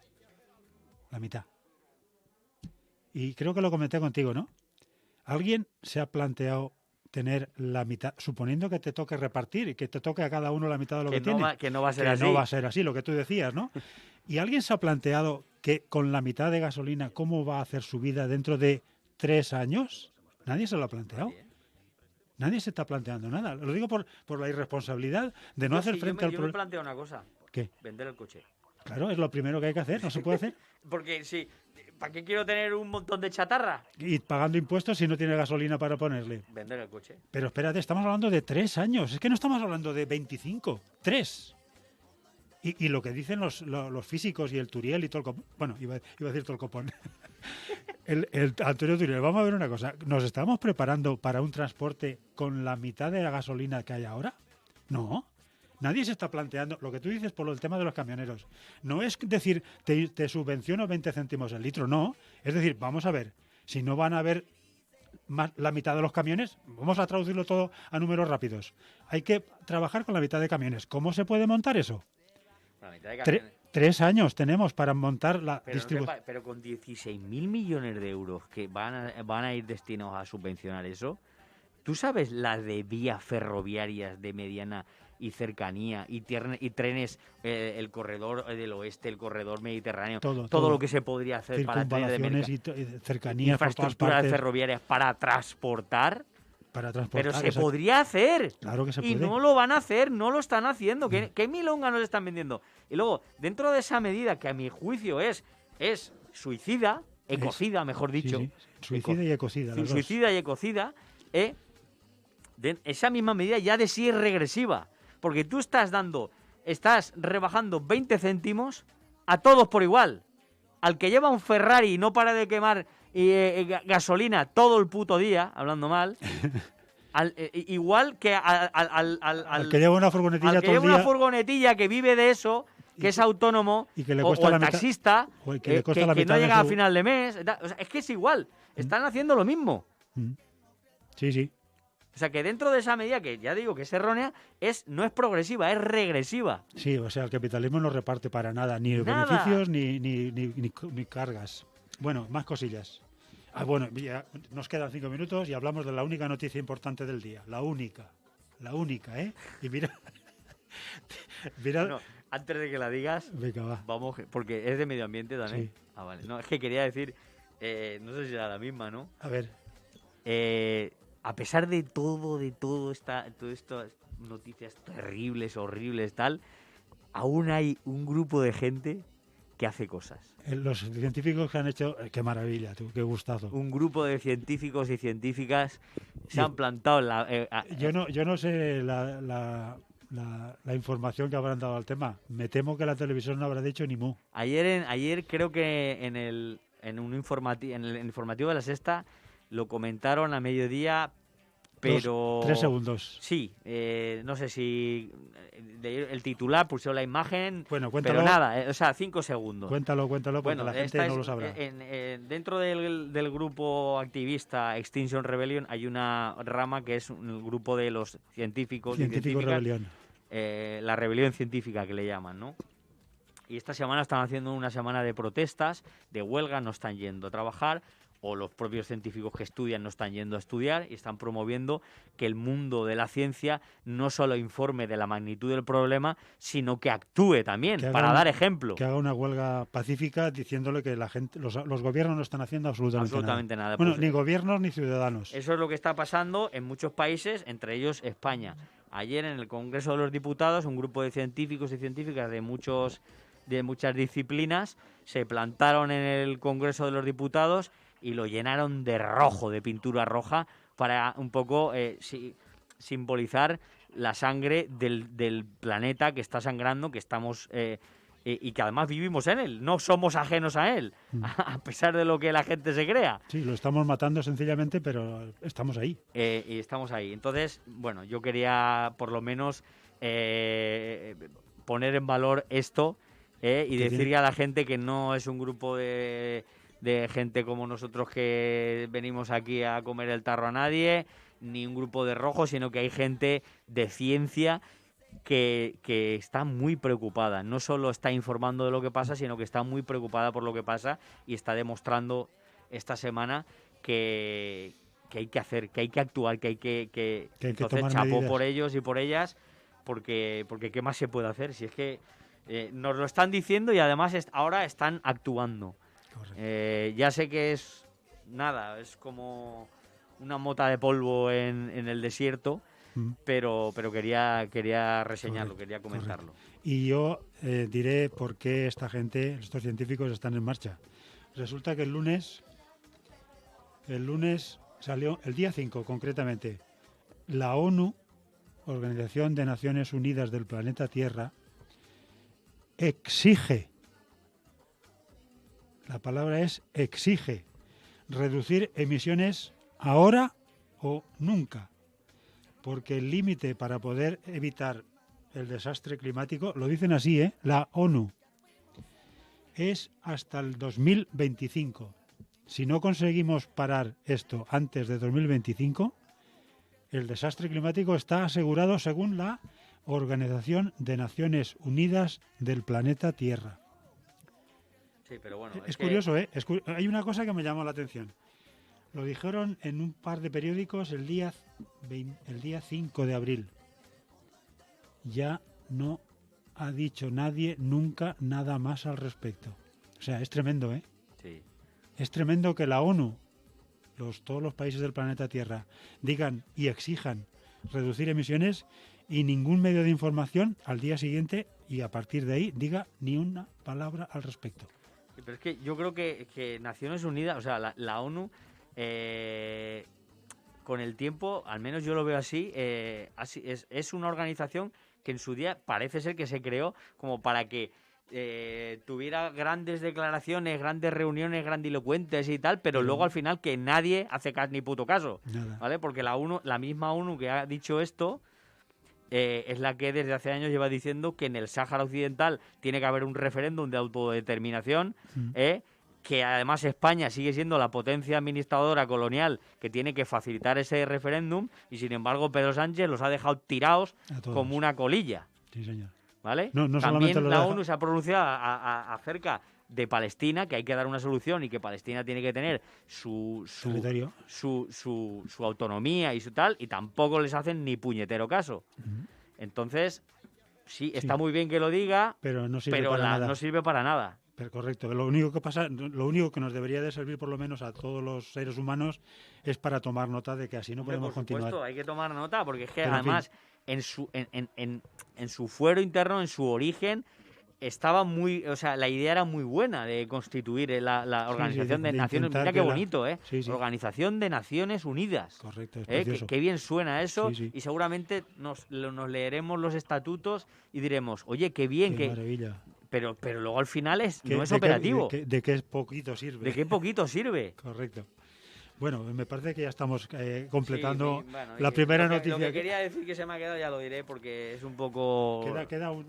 La mitad. Y creo que lo comenté contigo, ¿no? ¿Alguien se ha planteado tener la mitad, suponiendo que te toque repartir y que te toque a cada uno la mitad de lo que tiene? Que no va a ser así. Que no va a ser así, lo que tú decías, ¿no? ¿Y alguien se ha planteado que con la mitad de gasolina, cómo va a hacer su vida dentro de 3 años? Nadie se lo ha planteado. Nadie se está planteando nada. Lo digo por la irresponsabilidad de no hacer frente al problema. Yo me planteo una cosa. ¿Qué? Vender el coche. Claro, es lo primero que hay que hacer. ¿No se puede hacer? Porque sí, ¿para qué quiero tener un montón de chatarra? Y pagando impuestos si no tiene gasolina para ponerle. Vender el coche. Pero espérate, estamos hablando de 3 años. Es que no estamos hablando de 25. 3. Y lo que dicen los físicos y el Turiel y todo el copón. Bueno, iba a decir todo el copón. el Antonio Turiel, vamos a ver una cosa. ¿Nos estamos preparando para un transporte con la mitad de la gasolina que hay ahora? No. Nadie se está planteando, lo que tú dices por el tema de los camioneros, no es decir, te subvenciono 20 céntimos el litro, no. Es decir, vamos a ver, si no van a haber la mitad de los camiones, vamos a traducirlo todo a números rápidos. Hay que trabajar con la mitad de camiones. ¿Cómo se puede montar eso? La mitad de camiones. 3 años tenemos para montar la distribución. Pero con 16.000 millones de euros que van a ir destinados a subvencionar eso, ¿tú sabes las de vías ferroviarias de mediana y cercanía y trenes, el corredor del oeste, el corredor mediterráneo, todo lo que se podría hacer para trenes de cercanías, infraestructuras ferroviarias para transportar? Pero se exacto. podría hacer. Claro que se puede. Y no lo van a hacer, no lo están haciendo. ¿Qué milonga nos están vendiendo? Y luego, dentro de esa medida que a mi juicio es suicida, ecocida, mejor dicho. Sí. Suicida y ecocida. Suicida y ecocida, esa misma medida ya de sí es regresiva. Porque tú estás rebajando 20 céntimos a todos por igual. Al que lleva un Ferrari y no para de quemar gasolina todo el puto día, hablando mal, igual que al que lleva una furgonetilla todo el día, una furgonetilla que vive de eso, que es autónomo, y que le cuesta o el taxista, que no llega a final de mes. O sea, es que es igual. Están haciendo lo mismo. Sí. O sea, que dentro de esa medida, que ya digo que es errónea, no es progresiva, es regresiva. Sí, o sea, el capitalismo no reparte para nada, ni Nada. beneficios ni cargas. Bueno, más cosillas. Bueno, ya nos quedan 5 minutos y hablamos de la única noticia importante del día. La única, ¿eh? Y mira... mira... No, antes de que la digas, Venga, va. vamos, porque es de medio ambiente también. Sí. Ah, vale. No, es que quería decir, no sé si era la misma, ¿no? A ver, A pesar de todo estas noticias terribles, horribles, tal, aún hay un grupo de gente que hace cosas. los científicos que han hecho... qué maravilla, tú, qué gustazo. Un grupo de científicos y científicas se Yo- han plantado en la... Yo no sé la información que habrán dado al tema. Me temo que la televisión no habrá dicho ni mu. Ayer creo que en el informativo de la Sexta lo comentaron a mediodía, pero... 3 segundos. Sí, no sé si el titular puso la imagen, Bueno, cuéntalo. pero nada, o sea, 5 segundos. Cuéntalo, porque Bueno, la gente esta no es- lo sabrá. dentro del grupo activista Extinction Rebellion hay una rama que es un grupo de los científicos y Científico científicas, Rebelión. la rebelión científica que le llaman, ¿no? Y esta semana están haciendo una semana de protestas, de huelga, no están yendo a trabajar, o los propios científicos que estudian no están yendo a estudiar y están promoviendo que el mundo de la ciencia no solo informe de la magnitud del problema, sino que actúe también, Que para hagan- dar ejemplo. Que haga una huelga pacífica diciéndole que la gente, los gobiernos no están haciendo absolutamente Nada. Bueno, Pues ni gobiernos ni ciudadanos. eso es lo que está pasando en muchos países, entre ellos España. Ayer en el Congreso de los Diputados, un grupo de científicos y científicas de muchas disciplinas se plantaron en el Congreso de los Diputados y lo llenaron de rojo, de pintura roja, para un poco simbolizar la sangre del planeta que está sangrando, que estamos y que además vivimos en él, no somos ajenos a él, a pesar de lo que la gente se crea. Sí, lo estamos matando sencillamente, pero estamos ahí. Y estamos ahí. Entonces, bueno, yo quería por lo menos poner en valor esto y Que decirle tiene- a la gente que no es un grupo de gente como nosotros que venimos aquí a comer el tarro a nadie, ni un grupo de rojos, sino que hay gente de ciencia que está muy preocupada. No solo está informando de lo que pasa, sino que está muy preocupada por lo que pasa y está demostrando esta semana que hay que hacer, que hay que actuar, que hay que Que hay que entonces tomar chapó medidas. por ellos y por ellas, porque qué más se puede hacer si es que nos lo están diciendo y además ahora están actuando. Correcto. Ya sé que es nada, es como una mota de polvo en el desierto, Mm. pero quería reseñarlo, Correcto, quería comentarlo. Y yo diré por qué esta gente, estos científicos, están en marcha. Resulta que el lunes salió, el día 5 concretamente, la ONU, Organización de Naciones Unidas del Planeta Tierra, exige, la palabra es exige, reducir emisiones ahora o nunca. Porque el límite para poder evitar el desastre climático, lo dicen así, la ONU, es hasta el 2025. Si no conseguimos parar esto antes de 2025, el desastre climático está asegurado según la Organización de Naciones Unidas del Planeta Tierra. Sí, pero bueno, Es curioso, ¿eh? Hay una cosa que me llamó la atención. Lo dijeron en un par de periódicos el día 5 de abril. Ya no ha dicho nadie nunca nada más al respecto. O sea, es tremendo, ¿eh? Sí. Es tremendo que la ONU, todos los países del planeta Tierra, digan y exijan reducir emisiones y ningún medio de información al día siguiente y a partir de ahí diga ni una palabra al respecto. Sí, pero es que yo creo que Naciones Unidas, o sea, la ONU, con el tiempo, al menos yo lo veo así, es una organización que en su día parece ser que se creó como para que tuviera grandes declaraciones, grandes reuniones grandilocuentes y tal, pero luego al final que nadie hace ni puto caso, Nada. ¿vale? Porque la misma ONU que ha dicho esto es la que desde hace años lleva diciendo que en el Sáhara Occidental tiene que haber un referéndum de autodeterminación, que además España sigue siendo la potencia administradora colonial que tiene que facilitar ese referéndum, y sin embargo Pedro Sánchez los ha dejado tirados A todos. como una colilla. Sí, señor. ¿Vale? No solamente También lo la deja- ONU se ha pronunciado acerca de Palestina, que hay que dar una solución y que Palestina tiene que tener su Territorio. su autonomía y su tal, y tampoco les hacen ni puñetero caso. Entonces, sí, está Sí. muy bien que lo diga, Pero no sirve pero para nada. no sirve para nada. Pero correcto. Lo único que nos debería de servir por lo menos a todos los seres humanos es para tomar nota de que así no Hombre, podemos por supuesto, continuar. hay que tomar nota, porque es que Pero, en fin. además en su fuero interno, en su origen, estaba muy, o sea, la idea era muy buena de constituir la Organización de Naciones. intentar Mira qué que la- bonito, ¿eh? Sí, sí. Organización de Naciones Unidas. Correcto, es ¿Eh? precioso. Qué bien suena eso, Sí, sí. y seguramente nos leeremos los estatutos y diremos, oye, qué bien, Qué maravilla. pero luego al final no es ¿De qué- operativo. de qué poquito sirve? ¿De qué poquito sirve? Correcto. Bueno, me parece que ya estamos completando Sí, sí, bueno, la y primera lo que noticia. quería decir que se me ha quedado ya lo diré, porque es un poco...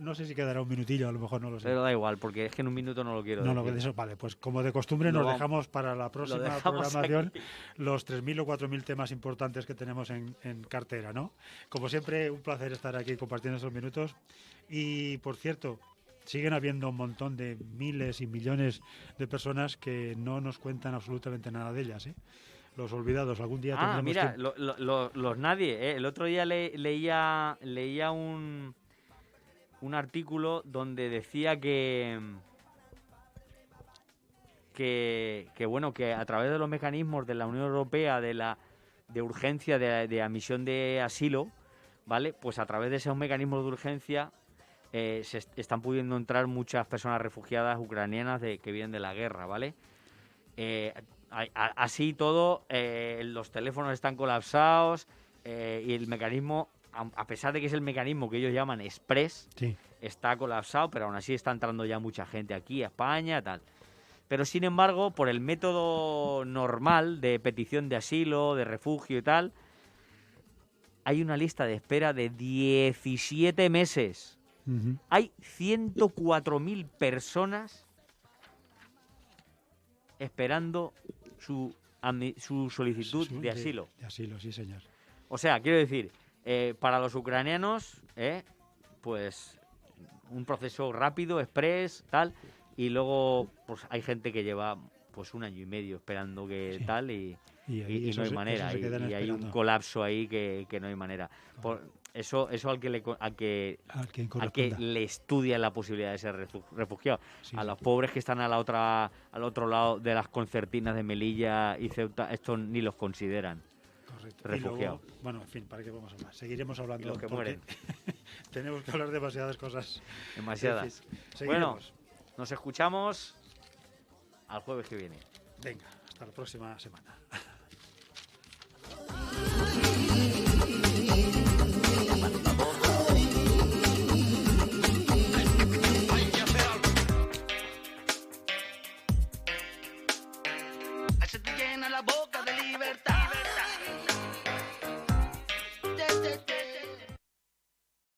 No sé si quedará un minutillo, a lo mejor no lo sé. Pero da igual, porque es que en un minuto no lo quiero No, decir. de eso, vale, pues como de costumbre Lo nos vamos- dejamos para la próxima dejamos programación aquí. los 3.000 o 4.000 temas importantes que tenemos en cartera, ¿no? Como siempre, un placer estar aquí compartiendo estos minutos. Y, por cierto, siguen habiendo un montón de miles y millones de personas que no nos cuentan absolutamente nada de ellas, ¿eh? Los olvidados, algún día tendremos Mira, que... los nadie, ¿eh? El otro día leía un artículo donde decía que bueno, que a través de los mecanismos de la Unión Europea de urgencia de admisión de asilo, ¿vale? Pues a través de esos mecanismos de urgencia se están pudiendo entrar muchas personas refugiadas ucranianas que vienen de la guerra, ¿vale? Así todo, los teléfonos están colapsados, y el mecanismo, a pesar de que es el mecanismo que ellos llaman Express, Sí, está colapsado, pero aún así está entrando ya mucha gente aquí a España, tal. Pero sin embargo, por el método normal de petición de asilo, de refugio y tal, hay una lista de espera de 17 meses. ujú. Hay 104.000 personas esperando su solicitud de asilo. De asilo, sí, señor. O sea, quiero decir, para los ucranianos, pues un proceso rápido, express, tal, y luego pues hay gente que lleva pues 1 año y medio esperando que Sí. tal, y Y no hay manera, se quedan y hay un esperando. colapso ahí que no hay manera. Eso al que Al que al que corresponda. le estudia la posibilidad de ser refugiado. Sí, A sí. los pobres que están al otro lado de las concertinas de Melilla y Ceuta, estos ni los consideran. Correcto. refugiado. Y luego, bueno, en fin, ¿para qué vamos a hablar? Seguiremos hablando. Y los que porque mueren. tenemos que hablar demasiadas cosas. Demasiadas. En fin, seguiremos. Nos escuchamos al jueves que viene. Venga, hasta la próxima semana.